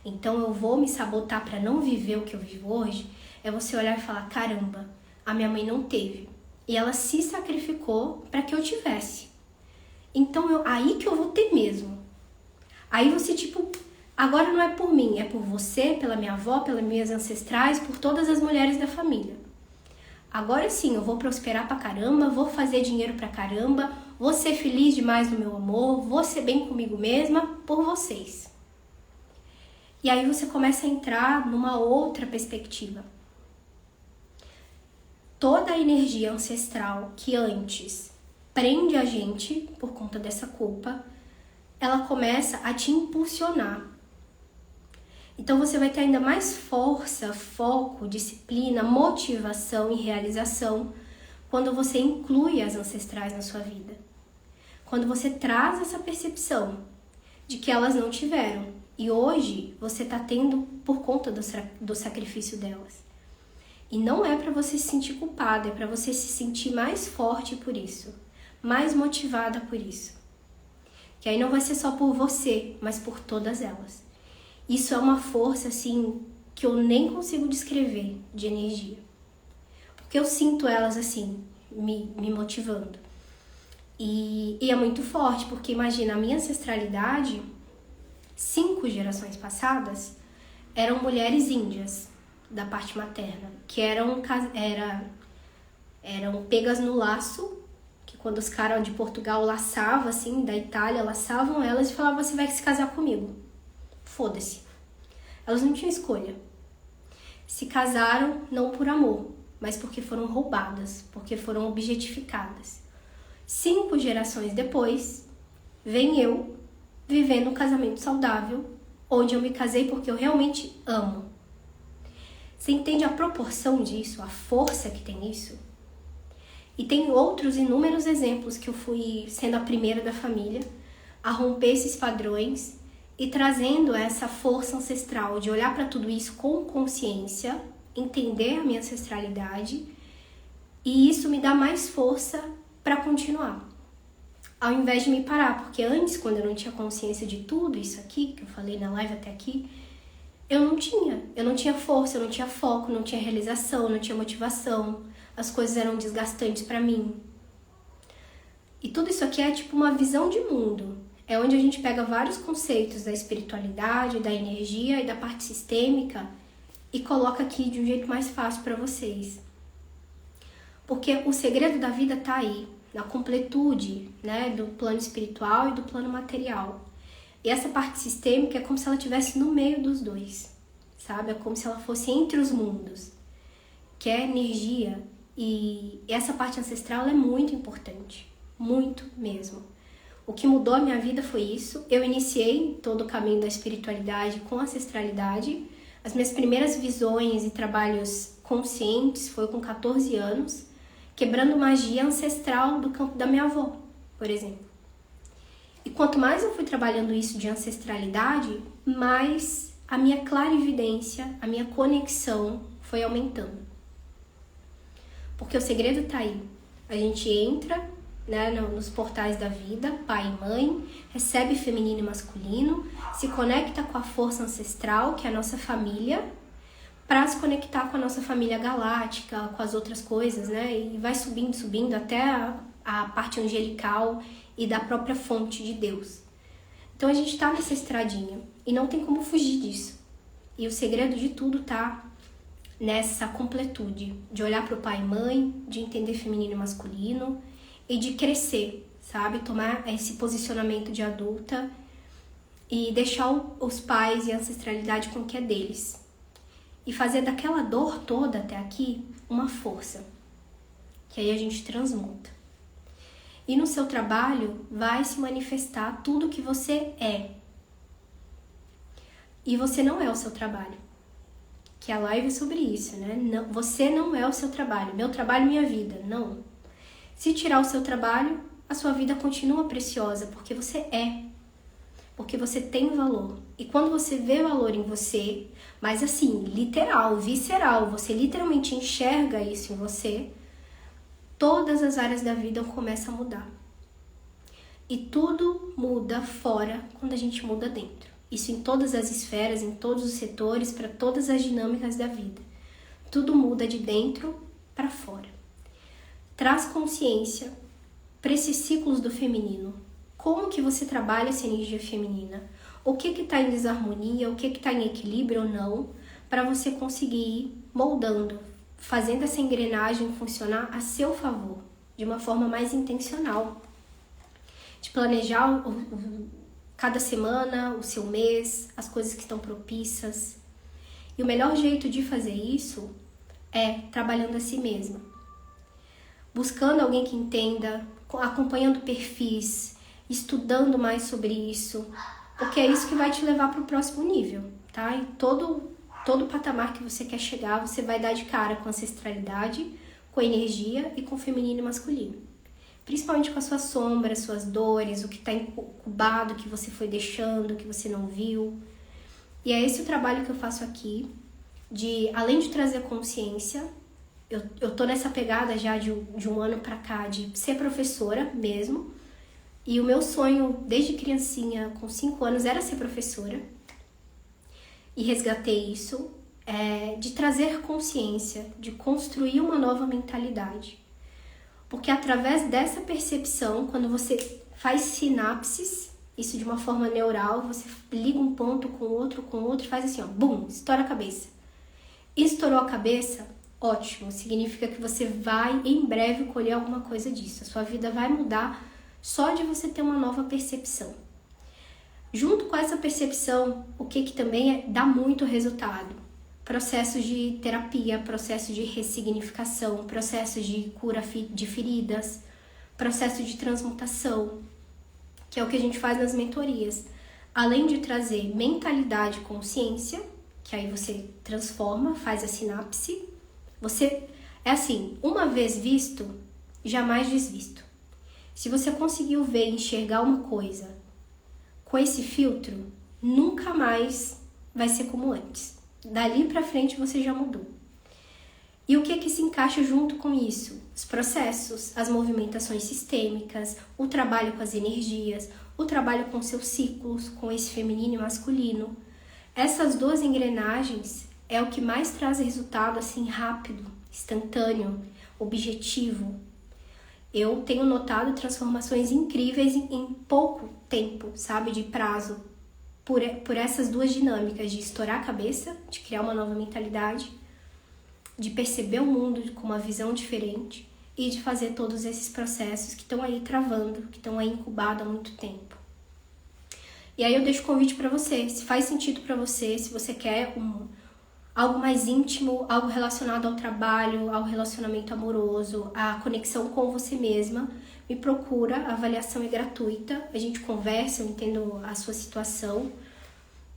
então eu vou me sabotar para não viver o que eu vivo hoje, é você olhar e falar, caramba, a minha mãe não teve, e ela se sacrificou para que eu tivesse. Então aí que eu vou ter mesmo. Aí você, tipo, agora não é por mim, é por você, pela minha avó, pelas minhas ancestrais, por todas as mulheres da família. Agora sim, eu vou prosperar pra caramba, vou fazer dinheiro pra caramba, vou ser feliz demais no meu amor, vou ser bem comigo mesma por vocês. E aí você começa a entrar numa outra perspectiva. Toda a energia ancestral que antes prende a gente por conta dessa culpa, ela começa a te impulsionar. Então você vai ter ainda mais força, foco, disciplina, motivação e realização quando você inclui as ancestrais na sua vida. Quando você traz essa percepção de que elas não tiveram e hoje você está tendo por conta do sacrifício delas. E não é para você se sentir culpada, é para você se sentir mais forte por isso, mais motivada por isso. Que aí não vai ser só por você, mas por todas elas. Isso é uma força, assim, que eu nem consigo descrever de energia. Porque eu sinto elas, assim, me motivando. E é muito forte, porque imagina, a minha ancestralidade, 5 gerações passadas, eram mulheres índias, da parte materna, que eram pegas no laço, que quando os caras de Portugal laçavam, assim, da Itália, laçavam elas e falavam, você vai se casar comigo. Foda-se. Elas não tinham escolha. Se casaram não por amor, mas porque foram roubadas, porque foram objetificadas. 5 gerações depois, vem eu vivendo um casamento saudável, onde eu me casei porque eu realmente amo. Você entende a proporção disso, a força que tem isso? E tem outros inúmeros exemplos que eu fui sendo a primeira da família a romper esses padrões e trazendo essa força ancestral de olhar para tudo isso com consciência, entender a minha ancestralidade, e isso me dá mais força para continuar. Ao invés de me parar, porque antes, quando eu não tinha consciência de tudo isso aqui, que eu falei na live até aqui, eu não tinha força, eu não tinha foco, não tinha realização, não tinha motivação, as coisas eram desgastantes para mim. E tudo isso aqui é tipo uma visão de mundo, é onde a gente pega vários conceitos da espiritualidade, da energia e da parte sistêmica e coloca aqui de um jeito mais fácil para vocês. Porque o segredo da vida tá aí. na completude, né, do plano espiritual e do plano material. E essa parte sistêmica é como se ela estivesse no meio dos dois, sabe? É como se ela fosse entre os mundos, que é energia. E essa parte ancestral é muito importante, muito mesmo. O que mudou a minha vida foi isso. Eu iniciei todo o caminho da espiritualidade com ancestralidade. As minhas primeiras visões e trabalhos conscientes foi com 14 anos, quebrando magia ancestral do campo da minha avó, por exemplo. E quanto mais eu fui trabalhando isso de ancestralidade, mais a minha clarividência, a minha conexão foi aumentando. Porque o segredo tá aí. A gente entra, né, nos portais da vida, pai e mãe, recebe feminino e masculino, se conecta com a força ancestral, que é a nossa família, para se conectar com a nossa família galáctica, com as outras coisas, né? E vai subindo até a parte angelical e da própria fonte de Deus. Então a gente tá nessa estradinha e não tem como fugir disso. E o segredo de tudo tá nessa completude, de olhar para o pai e mãe, de entender feminino e masculino e de crescer, sabe? Tomar esse posicionamento de adulta e deixar os pais e a ancestralidade com o que é deles. E fazer daquela dor toda até aqui uma força, que aí a gente transmuta. E no seu trabalho vai se manifestar tudo que você é. E você não é o seu trabalho. Que a live é sobre isso, né? Não, você não é o seu trabalho. Meu trabalho, minha vida. Não. Se tirar o seu trabalho, a sua vida continua preciosa, porque você é. Porque você tem valor. E quando você vê valor em você, mas assim, literal, visceral, você literalmente enxerga isso em você, todas as áreas da vida começam a mudar. E tudo muda fora quando a gente muda dentro. Isso em todas as esferas, em todos os setores, para todas as dinâmicas da vida. Tudo muda de dentro para fora. Traz consciência para esses ciclos do feminino. Como que você trabalha essa energia feminina? O que está em desarmonia, o que está em equilíbrio ou não, para você conseguir ir moldando, fazendo essa engrenagem funcionar a seu favor, de uma forma mais intencional. De planejar cada semana, o seu mês, as coisas que estão propícias. E o melhor jeito de fazer isso é trabalhando a si mesma. Buscando alguém que entenda, acompanhando perfis, estudando mais sobre isso, porque é isso que vai te levar para o próximo nível, tá? E todo patamar que você quer chegar, você vai dar de cara com ancestralidade, com energia e com feminino e masculino. Principalmente com as suas sombras, suas dores, o que está incubado, que você foi deixando, que você não viu. E é esse o trabalho que eu faço aqui, de além de trazer consciência, eu tô nessa pegada já de um ano pra cá, de ser professora mesmo. E o meu sonho, desde criancinha, com 5 anos, era ser professora. E resgatei isso, de trazer consciência, de construir uma nova mentalidade. Porque através dessa percepção, quando você faz sinapses, isso de uma forma neural, você liga um ponto com o outro, faz assim, ó, bum, estoura a cabeça. Estourou a cabeça, ótimo, significa que você vai em breve colher alguma coisa disso. A sua vida vai mudar só de você ter uma nova percepção. Junto com essa percepção, o que também dá muito resultado? Processos de terapia, processos de ressignificação, processos de cura de feridas, processo de transmutação, que é o que a gente faz nas mentorias. Além de trazer mentalidade e consciência, que aí você transforma, faz a sinapse, você, é assim, uma vez visto, jamais desvisto. Se você conseguiu ver e enxergar uma coisa com esse filtro, nunca mais vai ser como antes. Dali pra frente você já mudou. E o que se encaixa junto com isso? Os processos, as movimentações sistêmicas, o trabalho com as energias, o trabalho com seus ciclos, com esse feminino e masculino. Essas duas engrenagens é o que mais traz resultado assim rápido, instantâneo, objetivo. Eu tenho notado transformações incríveis em pouco tempo, sabe, de prazo. Por essas duas dinâmicas de estourar a cabeça, de criar uma nova mentalidade, de perceber o mundo com uma visão diferente e de fazer todos esses processos que estão aí travando, que estão aí incubados há muito tempo. E aí eu deixo o convite para você, se faz sentido para você, se você quer algo mais íntimo, algo relacionado ao trabalho, ao relacionamento amoroso, à conexão com você mesma, me procura, a avaliação é gratuita, a gente conversa, eu entendo a sua situação,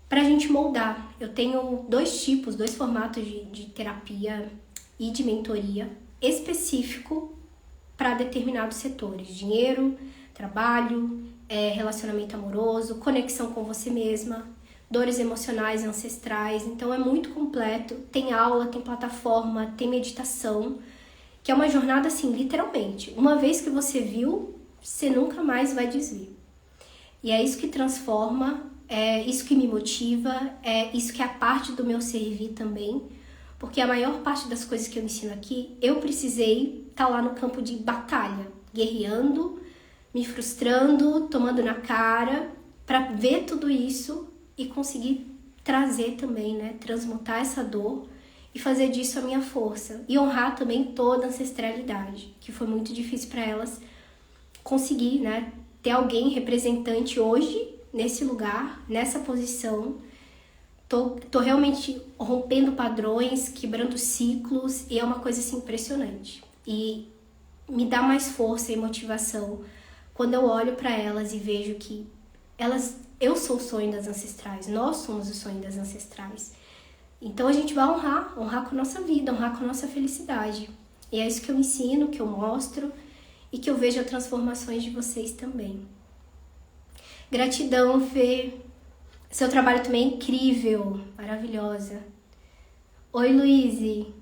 pra gente moldar. Eu tenho dois formatos de terapia e de mentoria específico para determinados setores: dinheiro, trabalho, relacionamento amoroso, conexão com você mesma, dores emocionais ancestrais. Então é muito completo, tem aula, tem plataforma, tem meditação, que é uma jornada assim, literalmente. Uma vez que você viu, você nunca mais vai desver. E é isso que transforma, é isso que me motiva, é isso que é a parte do meu servir também, porque a maior parte das coisas que eu ensino aqui, eu precisei estar lá no campo de batalha, guerreando, me frustrando, tomando na cara, para ver tudo isso e conseguir trazer também, né, transmutar essa dor e fazer disso a minha força. E honrar também toda a ancestralidade, que foi muito difícil para elas conseguir, né, ter alguém representante hoje nesse lugar, nessa posição. Tô realmente rompendo padrões, quebrando ciclos, e é uma coisa assim impressionante. E me dá mais força e motivação quando eu olho para elas e vejo que eu sou o sonho das ancestrais, nós somos o sonho das ancestrais. Então a gente vai honrar com a nossa vida, honrar com a nossa felicidade. E é isso que eu ensino, que eu mostro e que eu vejo as transformações de vocês também. Gratidão, Fê. Seu trabalho também é incrível, maravilhosa. Oi, Luíse.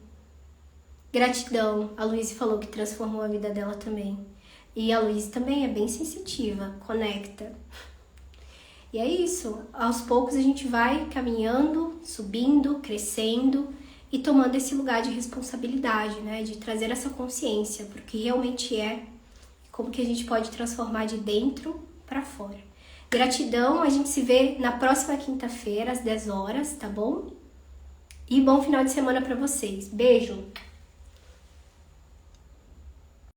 Gratidão. A Luíse falou que transformou a vida dela também. E a Luíse também é bem sensitiva, conecta. E é isso, aos poucos a gente vai caminhando, subindo, crescendo e tomando esse lugar de responsabilidade, né? De trazer essa consciência, porque realmente como que a gente pode transformar de dentro para fora. Gratidão, a gente se vê na próxima quinta-feira, às 10 horas, tá bom? E bom final de semana para vocês. Beijo!